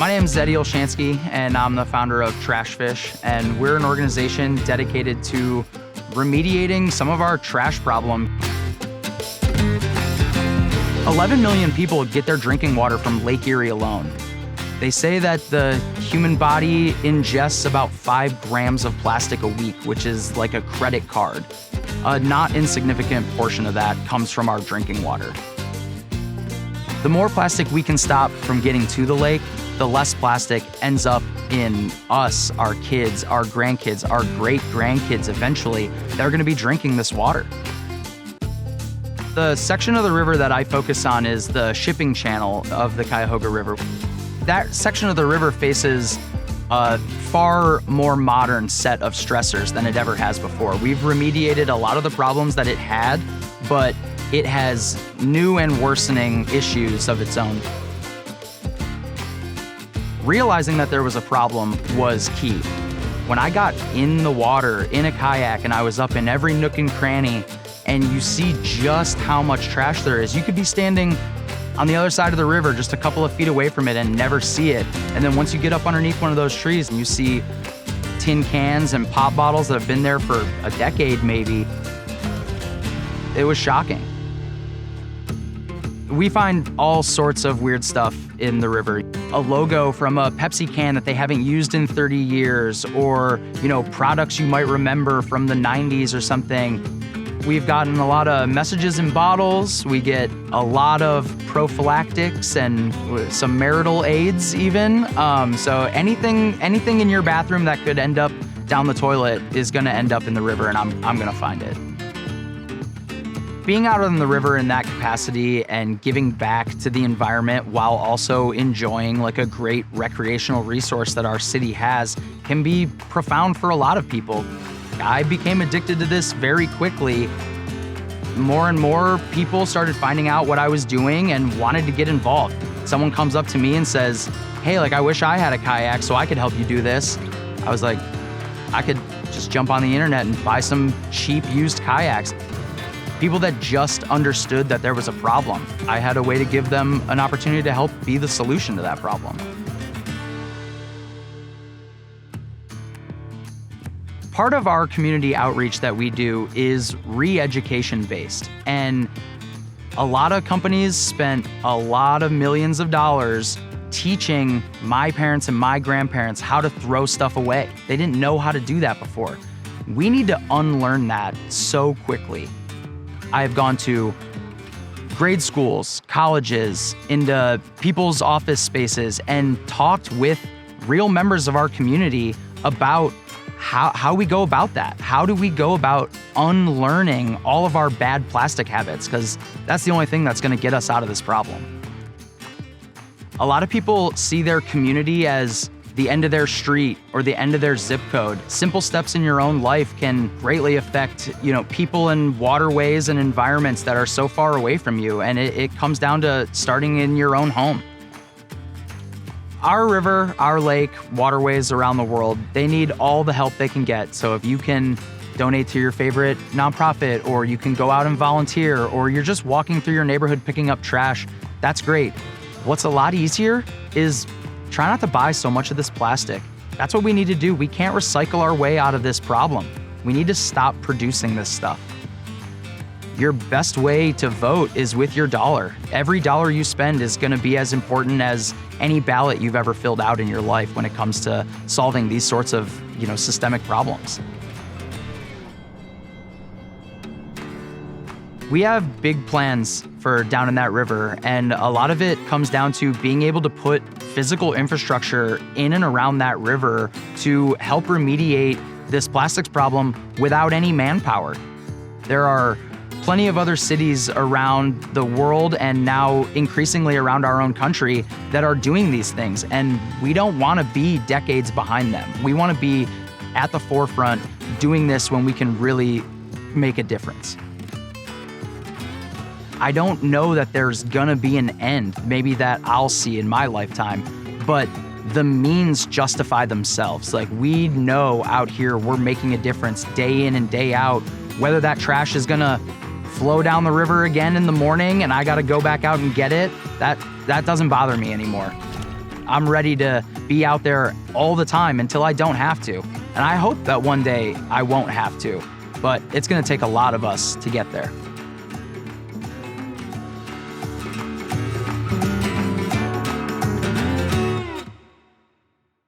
My name is Eddie Olshansky, and I'm the founder of Trashfish, and we're an organization dedicated to remediating some of our trash problem. 11 million people get their drinking water from Lake Erie alone. They say that the human body ingests about 5 grams of plastic a week, which is like a credit card. A not insignificant portion of that comes from our drinking water. The more plastic we can stop from getting to the lake, the less plastic ends up in us, our kids, our grandkids, our great-grandkids eventually. They're gonna be drinking this water. The section of the river that I focus on is the shipping channel of the Cuyahoga River. That section of the river faces a far more modern set of stressors than it ever has before. We've remediated a lot of the problems that it had, but it has new and worsening issues of its own. Realizing that there was a problem was key. When I got in the water in a kayak and I was up in every nook and cranny, and you see just how much trash there is, you could be standing on the other side of the river just a couple of feet away from it and never see it. And then once you get up underneath one of those trees and you see tin cans and pop bottles that have been there for a decade maybe, it was shocking. We find all sorts of weird stuff in the river. A logo from a Pepsi can that they haven't used in 30 years, or, products you might remember from the 90s or something. We've gotten a lot of messages in bottles. We get a lot of prophylactics and some marital aids even. So anything in your bathroom that could end up down the toilet is gonna end up in the river, and I'm gonna find it. Being out on the river in that capacity and giving back to the environment while also enjoying like a great recreational resource that our city has can be profound for a lot of people. I became addicted to this very quickly. More and more people started finding out what I was doing and wanted to get involved. Someone comes up to me and says, hey, I wish I had a kayak so I could help you do this. I was like, I could just jump on the internet and buy some cheap used kayaks. People that just understood that there was a problem. I had a way to give them an opportunity to help be the solution to that problem. Part of our community outreach that we do is re-education based. And a lot of companies spent a lot of millions of dollars teaching my parents and my grandparents how to throw stuff away. They didn't know how to do that before. We need to unlearn that so quickly. I have gone to grade schools, colleges, into people's office spaces, and talked with real members of our community about how we go about that. How do we go about unlearning all of our bad plastic habits? Because that's the only thing that's gonna get us out of this problem. A lot of people see their community as the end of their street or the end of their zip code. Simple steps in your own life can greatly affect, people and waterways and environments that are so far away from you. And it comes down to starting in your own home. Our river, our lake, waterways around the world, they need all the help they can get. So if you can donate to your favorite nonprofit, or you can go out and volunteer, or you're just walking through your neighborhood picking up trash, that's great. What's a lot easier is try not to buy so much of this plastic. That's what we need to do. We can't recycle our way out of this problem. We need to stop producing this stuff. Your best way to vote is with your dollar. Every dollar you spend is gonna be as important as any ballot you've ever filled out in your life when it comes to solving these sorts of, systemic problems. We have big plans for down in that river, and a lot of it comes down to being able to put physical infrastructure in and around that river to help remediate this plastics problem without any manpower. There are plenty of other cities around the world, and now increasingly around our own country, that are doing these things, and we don't want to be decades behind them. We want to be at the forefront doing this when we can really make a difference. I don't know that there's gonna be an end, maybe that I'll see in my lifetime, but the means justify themselves. We know out here we're making a difference day in and day out. Whether that trash is gonna flow down the river again in the morning and I gotta go back out and get it, that doesn't bother me anymore. I'm ready to be out there all the time until I don't have to. And I hope that one day I won't have to, but it's going to take a lot of us to get there.